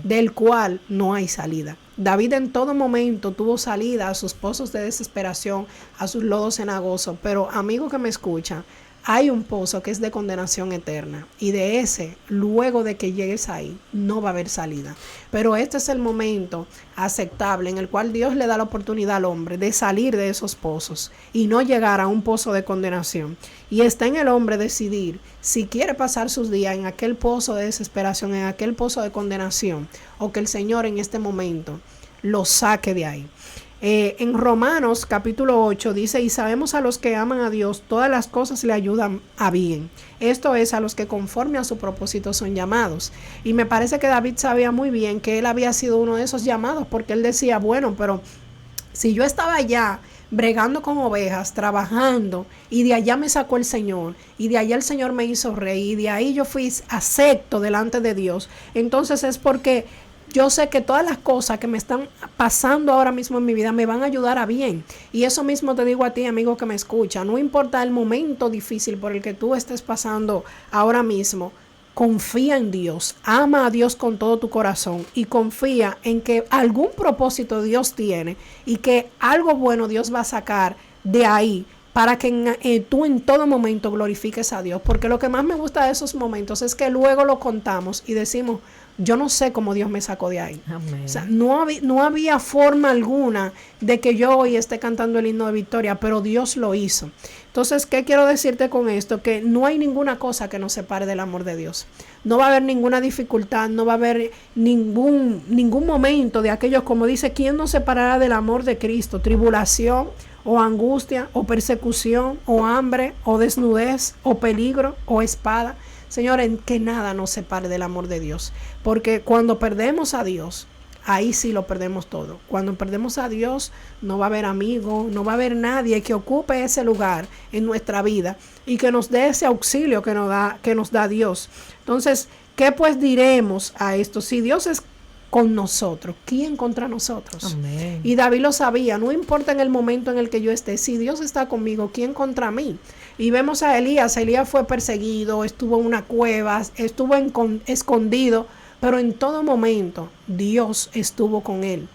del cual no hay salida. David en todo momento tuvo salida a sus pozos de desesperación, a sus lodos cenagosos, pero amigo que me escucha, hay un pozo que es de condenación eterna, y de ese, luego de que llegues ahí, no va a haber salida. Pero este es el momento aceptable en el cual Dios le da la oportunidad al hombre de salir de esos pozos y no llegar a un pozo de condenación. Y está en el hombre decidir si quiere pasar sus días en aquel pozo de desesperación, en aquel pozo de condenación, o que el Señor en este momento lo saque de ahí. En Romanos capítulo 8 dice, y sabemos a los que aman a Dios, todas las cosas le ayudan a bien. Esto es, a los que conforme a su propósito son llamados. Y me parece que David sabía muy bien que él había sido uno de esos llamados, porque él decía, bueno, pero si yo estaba allá bregando con ovejas, trabajando, y de allá me sacó el Señor, y de allá el Señor me hizo rey, y de ahí yo fui acepto delante de Dios, entonces es porque yo sé que todas las cosas que me están pasando ahora mismo en mi vida me van a ayudar a bien. Y eso mismo te digo a ti, amigo que me escucha. No importa el momento difícil por el que tú estés pasando ahora mismo, confía en Dios. Ama a Dios con todo tu corazón y confía en que algún propósito Dios tiene y que algo bueno Dios va a sacar de ahí, para que tú en todo momento glorifiques a Dios. Porque lo que más me gusta de esos momentos es que luego lo contamos y decimos, yo no sé cómo Dios me sacó de ahí. Amén. O sea, no había forma alguna de que yo hoy esté cantando el himno de victoria, pero Dios lo hizo. Entonces, ¿qué quiero decirte con esto? Que no hay ninguna cosa que nos separe del amor de Dios. No va a haber ninguna dificultad, no va a haber ningún momento de aquellos, como dice, ¿quién nos separará del amor de Cristo? Tribulación, o angustia, o persecución, o hambre, o desnudez, o peligro, o espada. Señores, que nada nos separe del amor de Dios. Porque cuando perdemos a Dios, ahí sí lo perdemos todo. Cuando perdemos a Dios, no va a haber amigo, no va a haber nadie que ocupe ese lugar en nuestra vida y que nos dé ese auxilio que nos da Dios. Entonces, ¿qué pues diremos a esto? Si Dios es con nosotros, ¿quién contra nosotros? Amén. Y David lo sabía, no importa en el momento en el que yo esté, si Dios está conmigo, ¿quién contra mí? Y vemos a Elías fue perseguido, estuvo en una cueva, estuvo escondido, pero en todo momento Dios estuvo con él.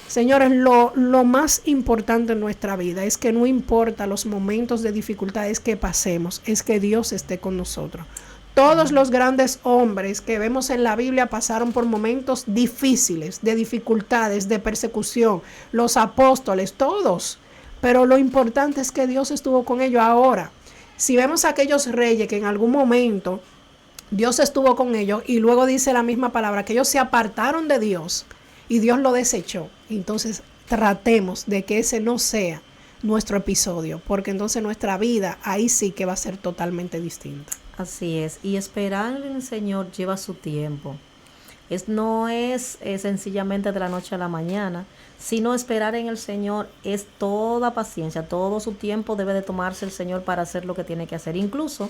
Señores, lo más importante en nuestra vida es que no importa los momentos de dificultades que pasemos, es que Dios esté con nosotros. Todos los grandes hombres que vemos en la Biblia pasaron por momentos difíciles, de dificultades, de persecución. Los apóstoles, todos. Pero lo importante es que Dios estuvo con ellos. Ahora, si vemos a aquellos reyes que en algún momento Dios estuvo con ellos y luego dice la misma palabra, que ellos se apartaron de Dios y Dios lo desechó. Entonces tratemos de que ese no sea nuestro episodio, porque entonces nuestra vida ahí sí que va a ser totalmente distinta. Así es, y esperar en el Señor lleva su tiempo. No es sencillamente de la noche a la mañana, sino esperar en el Señor es toda paciencia, todo su tiempo debe de tomarse el Señor para hacer lo que tiene que hacer. Incluso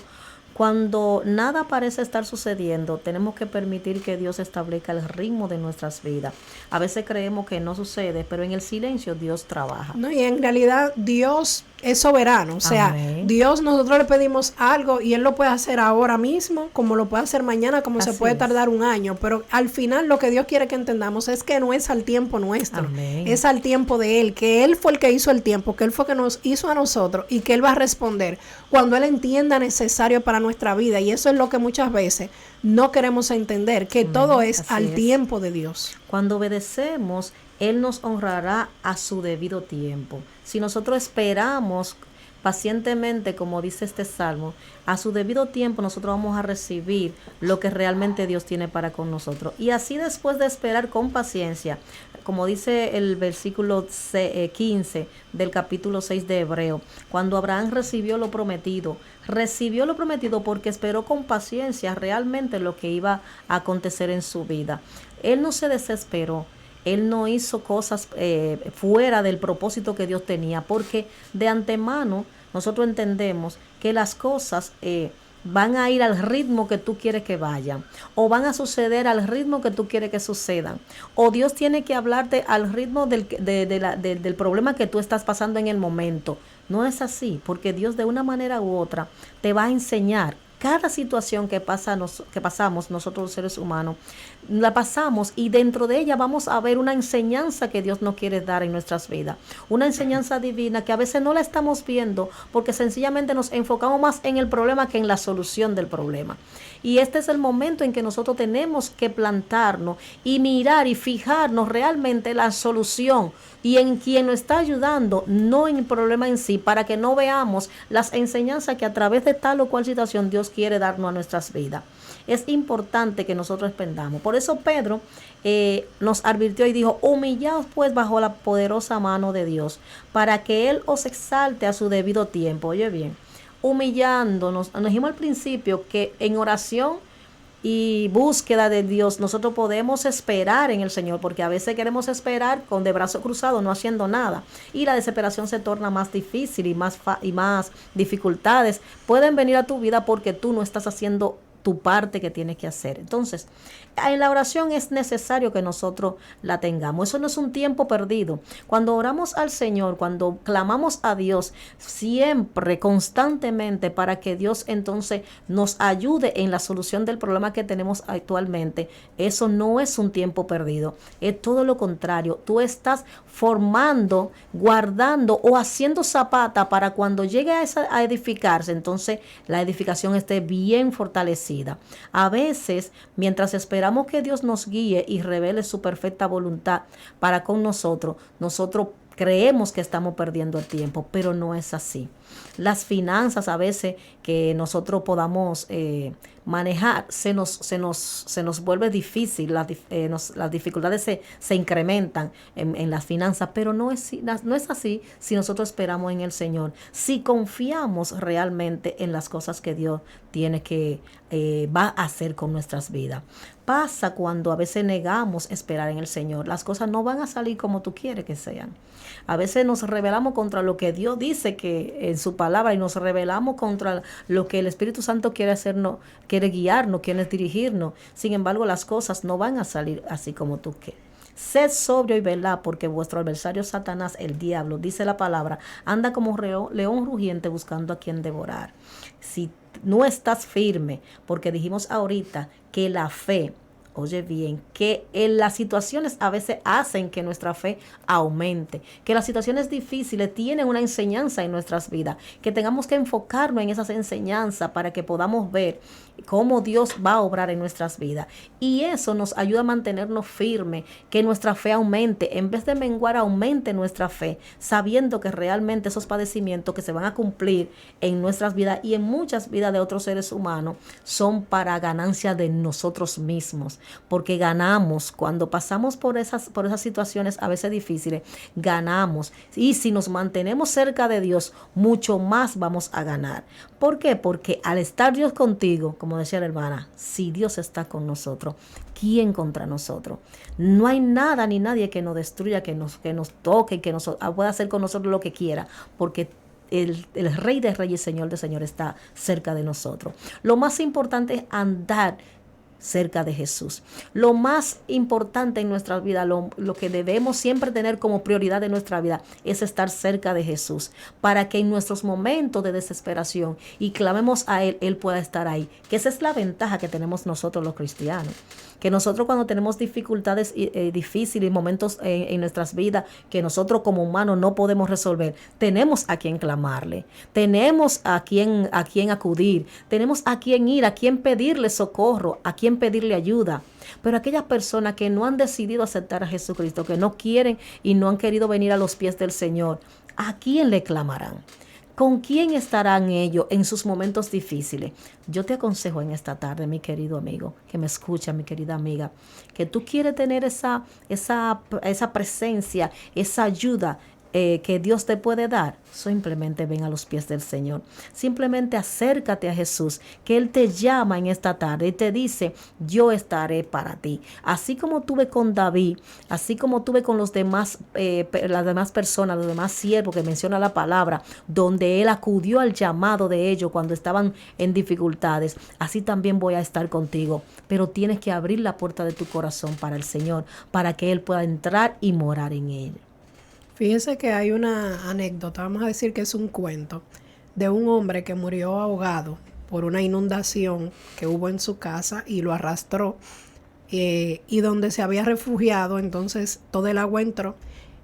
cuando nada parece estar sucediendo, tenemos que permitir que Dios establezca el ritmo de nuestras vidas. A veces creemos que no sucede, pero en el silencio Dios trabaja. No, y en realidad Dios es soberano, o sea, Amén. Dios, nosotros le pedimos algo y Él lo puede hacer ahora mismo, como lo puede hacer mañana, como Así se puede es. tardar un año, pero al final lo que Dios quiere que entendamos es que no es al tiempo nuestro, Amén. es al tiempo de Él, que Él fue el que hizo el tiempo, que Él fue el que nos hizo a nosotros y que Él va a responder cuando Él entienda necesario para nuestra vida, y eso es lo que muchas veces no queremos entender, que todo es así al es. tiempo de Dios. Cuando obedecemos, Él nos honrará a su debido tiempo. Si nosotros esperamos pacientemente, como dice este salmo, a su debido tiempo nosotros vamos a recibir lo que realmente Dios tiene para con nosotros. Y así después de esperar con paciencia, como dice el versículo 15 del capítulo 6 de Hebreo, cuando Abraham recibió lo prometido porque esperó con paciencia realmente lo que iba a acontecer en su vida. Él no se desesperó. Él no hizo cosas fuera del propósito que Dios tenía, porque de antemano nosotros entendemos que las cosas van a ir al ritmo que tú quieres que vayan, o van a suceder al ritmo que tú quieres que sucedan, o Dios tiene que hablarte al ritmo del problema que tú estás pasando en el momento. No es así, porque Dios de una manera u otra te va a enseñar. Cada situación que pasamos nosotros los seres humanos, la pasamos y dentro de ella vamos a ver una enseñanza que Dios nos quiere dar en nuestras vidas. Una enseñanza divina que a veces no la estamos viendo porque sencillamente nos enfocamos más en el problema que en la solución del problema. Y este es el momento en que nosotros tenemos que plantarnos y mirar y fijarnos realmente la solución y en quien nos está ayudando, no en el problema en sí, para que no veamos las enseñanzas que a través de tal o cual situación Dios quiere darnos a nuestras vidas. Es importante que nosotros expendamos. Por eso Pedro nos advirtió y dijo: humillaos pues bajo la poderosa mano de Dios, para que Él os exalte a su debido tiempo. Oye bien, humillándonos. Nos dijimos al principio que en oración y búsqueda de Dios nosotros podemos esperar en el Señor, porque a veces queremos esperar con de brazos cruzados, no haciendo nada, y la desesperación se torna más difícil y más dificultades pueden venir a tu vida porque tú no estás haciendo tu parte que tienes que hacer. Entonces, en la oración es necesario que nosotros la tengamos. Eso no es un tiempo perdido. Cuando oramos al Señor, cuando clamamos a Dios, siempre, constantemente, para que Dios entonces nos ayude en la solución del problema que tenemos actualmente, eso no es un tiempo perdido. Es todo lo contrario. Tú estás formando, guardando o haciendo zapata para cuando llegue a edificarse, entonces la edificación esté bien fortalecida. A veces, mientras esperamos que Dios nos guíe y revele su perfecta voluntad para con nosotros creemos que estamos perdiendo el tiempo, pero no es así. Las finanzas a veces que nosotros podamos manejar se nos vuelve difícil, las dificultades se incrementan en las finanzas, pero no es así si nosotros esperamos en el Señor, si confiamos realmente en las cosas que Dios tiene que va a hacer con nuestras vidas. Pasa cuando a veces negamos esperar en el Señor, las cosas no van a salir como tú quieres que sean. A veces nos rebelamos contra lo que Dios dice que en su palabra, y nos rebelamos contra lo que el Espíritu Santo quiere hacernos, quiere guiarnos, quiere dirigirnos. Sin embargo, las cosas no van a salir así como tú quieres. Sed sobrio y velad, porque vuestro adversario Satanás, el diablo, dice la palabra, anda como león rugiente buscando a quien devorar. Si no estás firme, porque dijimos ahorita que la fe oye bien, que las situaciones a veces hacen que nuestra fe aumente, que las situaciones difíciles tienen una enseñanza en nuestras vidas, que tengamos que enfocarnos en esas enseñanzas para que podamos ver cómo Dios va a obrar en nuestras vidas. Y eso nos ayuda a mantenernos firmes, que nuestra fe aumente, en vez de menguar, aumente nuestra fe, sabiendo que realmente esos padecimientos que se van a cumplir en nuestras vidas y en muchas vidas de otros seres humanos son para ganancia de nosotros mismos, porque ganamos cuando pasamos por esas situaciones a veces difíciles, ganamos, y si nos mantenemos cerca de Dios, mucho más vamos a ganar. ¿Por qué? Porque al estar Dios contigo, como decía la hermana, si Dios está con nosotros, ¿quién contra nosotros? No hay nada ni nadie que nos destruya, que nos toque, que pueda hacer con nosotros lo que quiera, porque el Rey de Reyes, Señor de Señores está cerca de nosotros. Lo más importante es andar cerca de Jesús. Lo más importante en nuestra vida, lo que debemos siempre tener como prioridad de nuestra vida, es estar cerca de Jesús, para que en nuestros momentos de desesperación y clamemos a Él pueda estar ahí. Que esa es la ventaja que tenemos nosotros los cristianos, que nosotros cuando tenemos dificultades difíciles, momentos en nuestras vidas que nosotros como humanos no podemos resolver, tenemos a quien clamarle, tenemos a quien acudir, tenemos a quien ir, a quien pedirle socorro, a quien pedirle ayuda. Pero aquellas personas que no han decidido aceptar a Jesucristo, que no quieren y no han querido venir a los pies del Señor, ¿a quién le clamarán? ¿Con quién estarán ellos en sus momentos difíciles? Yo te aconsejo en esta tarde, mi querido amigo, que me escucha, mi querida amiga, que tú quieres tener esa presencia, esa ayuda que Dios te puede dar. Simplemente ven a los pies del Señor. Simplemente acércate a Jesús, que Él te llama en esta tarde y te dice, yo estaré para ti. Así como tuve con David, así como tuve con los demás, las demás personas, los demás siervos que menciona la palabra, donde Él acudió al llamado de ellos cuando estaban en dificultades, así también voy a estar contigo. Pero tienes que abrir la puerta de tu corazón para el Señor, para que Él pueda entrar y morar en él. Fíjese que hay una anécdota, vamos a decir que es un cuento, de un hombre que murió ahogado por una inundación que hubo en su casa y lo arrastró, y donde se había refugiado, entonces todo el agua entró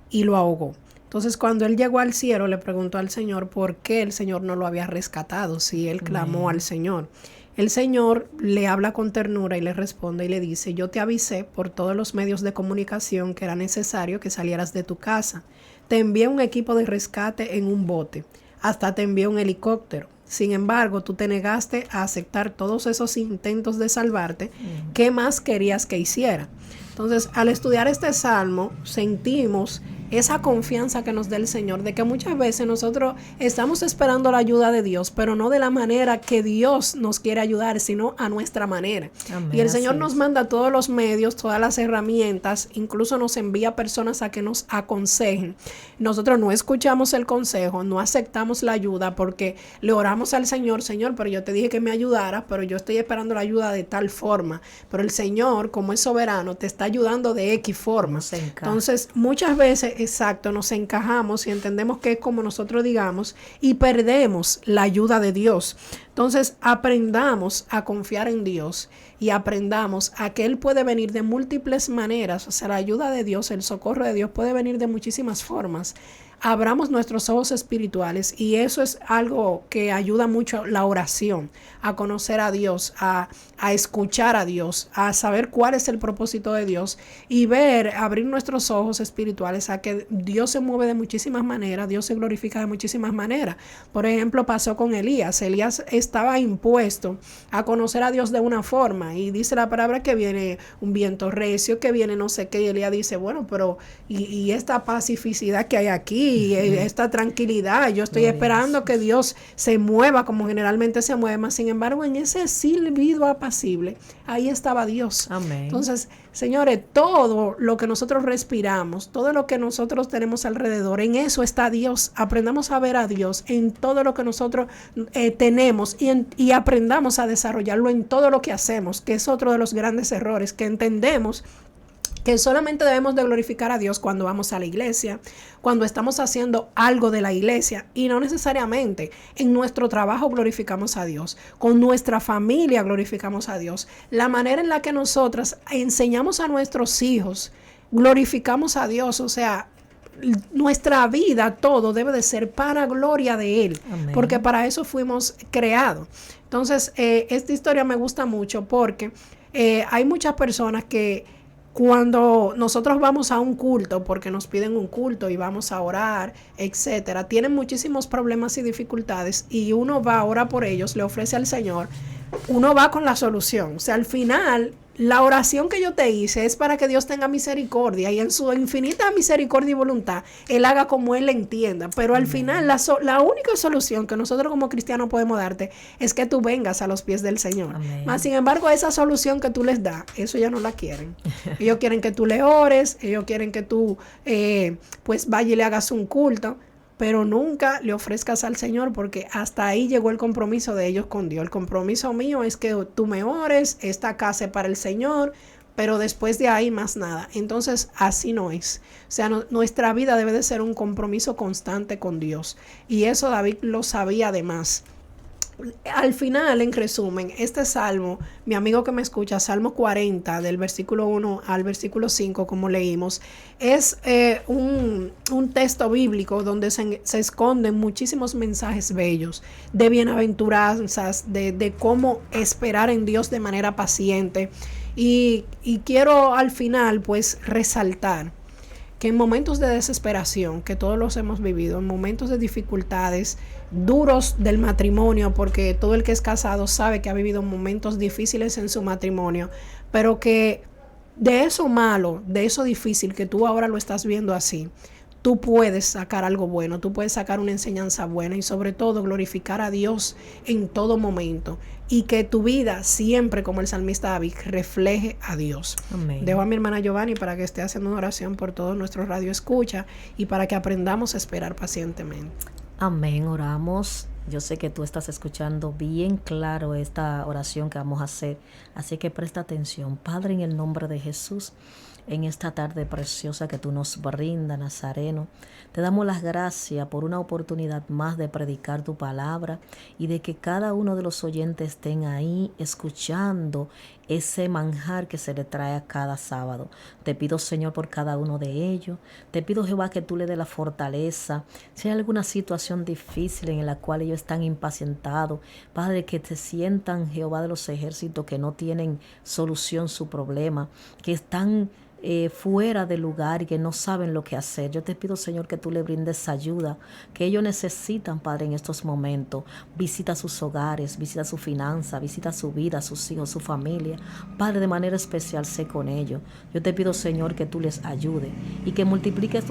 y lo ahogó. Entonces cuando él llegó al cielo le preguntó al Señor por qué el Señor no lo había rescatado si él clamó al Señor. El Señor le habla con ternura y le responde y le dice, yo te avisé por todos los medios de comunicación que era necesario que salieras de tu casa. Te envié un equipo de rescate en un bote, hasta te envié un helicóptero. Sin embargo, tú te negaste a aceptar todos esos intentos de salvarte. ¿Qué más querías que hiciera? Entonces, al estudiar este salmo, sentimos esa confianza que nos da el Señor, de que muchas veces nosotros estamos esperando la ayuda de Dios, pero no de la manera que Dios nos quiere ayudar, sino a nuestra manera. Amén, y el Señor nos manda todos los medios, todas las herramientas, incluso nos envía personas a que nos aconsejen. Nosotros no escuchamos el consejo, no aceptamos la ayuda porque le oramos al Señor, Señor, pero yo te dije que me ayudaras, pero yo estoy esperando la ayuda de tal forma. Pero el Señor, como es soberano, te está ayudando de X forma. Entonces, muchas veces, exacto, nos encajamos y entendemos que es como nosotros digamos y perdemos la ayuda de Dios. Entonces aprendamos a confiar en Dios y aprendamos a que Él puede venir de múltiples maneras. O sea, la ayuda de Dios, el socorro de Dios puede venir de muchísimas formas. Abramos nuestros ojos espirituales y eso es algo que ayuda mucho, la oración, a conocer a Dios, a escuchar a Dios, a saber cuál es el propósito de Dios y abrir nuestros ojos espirituales a que Dios se mueve de muchísimas maneras, Dios se glorifica de muchísimas maneras. Por ejemplo, pasó con Elías. Elías estaba impuesto a conocer a Dios de una forma y dice la palabra que viene un viento recio, que viene no sé qué, y Elías dice, bueno, pero y esta pacificidad que hay aquí, y esta tranquilidad, yo estoy esperando que Dios se mueva como generalmente se mueve, mas sin embargo en ese silbido apacible, ahí estaba Dios. Amén. Entonces, señores, todo lo que nosotros respiramos, todo lo que nosotros tenemos alrededor, en eso está Dios. Aprendamos a ver a Dios en todo lo que nosotros tenemos y aprendamos a desarrollarlo en todo lo que hacemos, que es otro de los grandes errores, que entendemos que solamente debemos de glorificar a Dios cuando vamos a la iglesia, cuando estamos haciendo algo de la iglesia, y no necesariamente en nuestro trabajo glorificamos a Dios, con nuestra familia glorificamos a Dios. La manera en la que nosotras enseñamos a nuestros hijos, glorificamos a Dios, o sea, nuestra vida, todo debe de ser para gloria de Él. Amén. Porque para eso fuimos creados. Entonces, esta historia me gusta mucho porque hay muchas personas que cuando nosotros vamos a un culto, porque nos piden un culto y vamos a orar, etcétera, tienen muchísimos problemas y dificultades, y uno va a orar por ellos, le ofrece al Señor, uno va con la solución. O sea, al final, la oración que yo te hice es para que Dios tenga misericordia, y en su infinita misericordia y voluntad, Él haga como Él entienda. Pero al final, la única solución que nosotros como cristianos podemos darte es que tú vengas a los pies del Señor. Mas, sin embargo, esa solución que tú les das, eso ya no la quieren. Ellos quieren que tú le ores, ellos quieren que tú pues vaya y le hagas un culto, pero nunca le ofrezcas al Señor, porque hasta ahí llegó el compromiso de ellos con Dios. El compromiso mío es que tú me ores, esta casa es para el Señor, pero después de ahí más nada. Entonces así no es. O sea, nuestra vida debe de ser un compromiso constante con Dios, y eso David lo sabía además. Al final, en resumen, este salmo, mi amigo que me escucha, Salmo 40, del versículo 1 al versículo 5, como leímos, es un texto bíblico donde se esconden muchísimos mensajes bellos de bienaventuranzas, de cómo esperar en Dios de manera paciente. Y quiero al final pues resaltar que en momentos de desesperación, que todos los hemos vivido, en momentos de dificultades duros del matrimonio, porque todo el que es casado sabe que ha vivido momentos difíciles en su matrimonio, pero que de eso malo, de eso difícil que tú ahora lo estás viendo así, tú puedes sacar algo bueno, tú puedes sacar una enseñanza buena, y sobre todo glorificar a Dios en todo momento, y que tu vida siempre, como el salmista David, refleje a Dios. Amén. Dejo a mi hermana Giovanni para que esté haciendo una oración por todos nuestros radioescuchas y para que aprendamos a esperar pacientemente. Amén, oramos. Yo sé que tú estás escuchando bien claro esta oración que vamos a hacer, así que presta atención. Padre, en el nombre de Jesús, en esta tarde preciosa que tú nos brindas, Nazareno, te damos las gracias por una oportunidad más de predicar tu palabra, y de que cada uno de los oyentes estén ahí escuchando ese manjar que se le trae a cada sábado. Te pido, Señor, por cada uno de ellos. Te pido, Jehová, que tú le des la fortaleza. Si hay alguna situación difícil en la cual ellos están impacientados, Padre, que te sientan, Jehová de los ejércitos, que no tienen solución su problema, que están fuera de lugar y que no saben lo que hacer. Yo te pido, Señor, que tú le brindes ayuda que ellos necesitan, Padre, en estos momentos. Visita sus hogares, visita su finanza, visita su vida, sus hijos, su familia. Padre, de manera especial, sé con ellos. Yo te pido, Señor, que tú les ayudes y que multipliques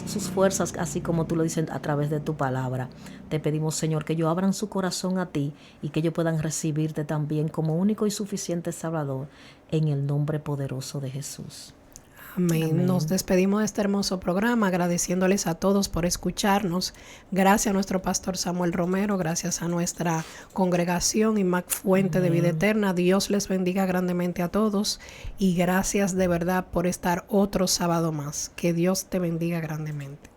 sus fuerzas, así como tú lo dices a través de tu palabra. Te pedimos, Señor, que ellos abran su corazón a ti y que ellos puedan recibirte también como único y suficiente Salvador, en el nombre poderoso de Jesús. Amén. Amén. Nos despedimos de este hermoso programa agradeciéndoles a todos por escucharnos. Gracias a nuestro pastor Samuel Romero, gracias a nuestra congregación IMAC Fuente Amén. De Vida Eterna. Dios les bendiga grandemente a todos, y gracias de verdad por estar otro sábado más. Que Dios te bendiga grandemente.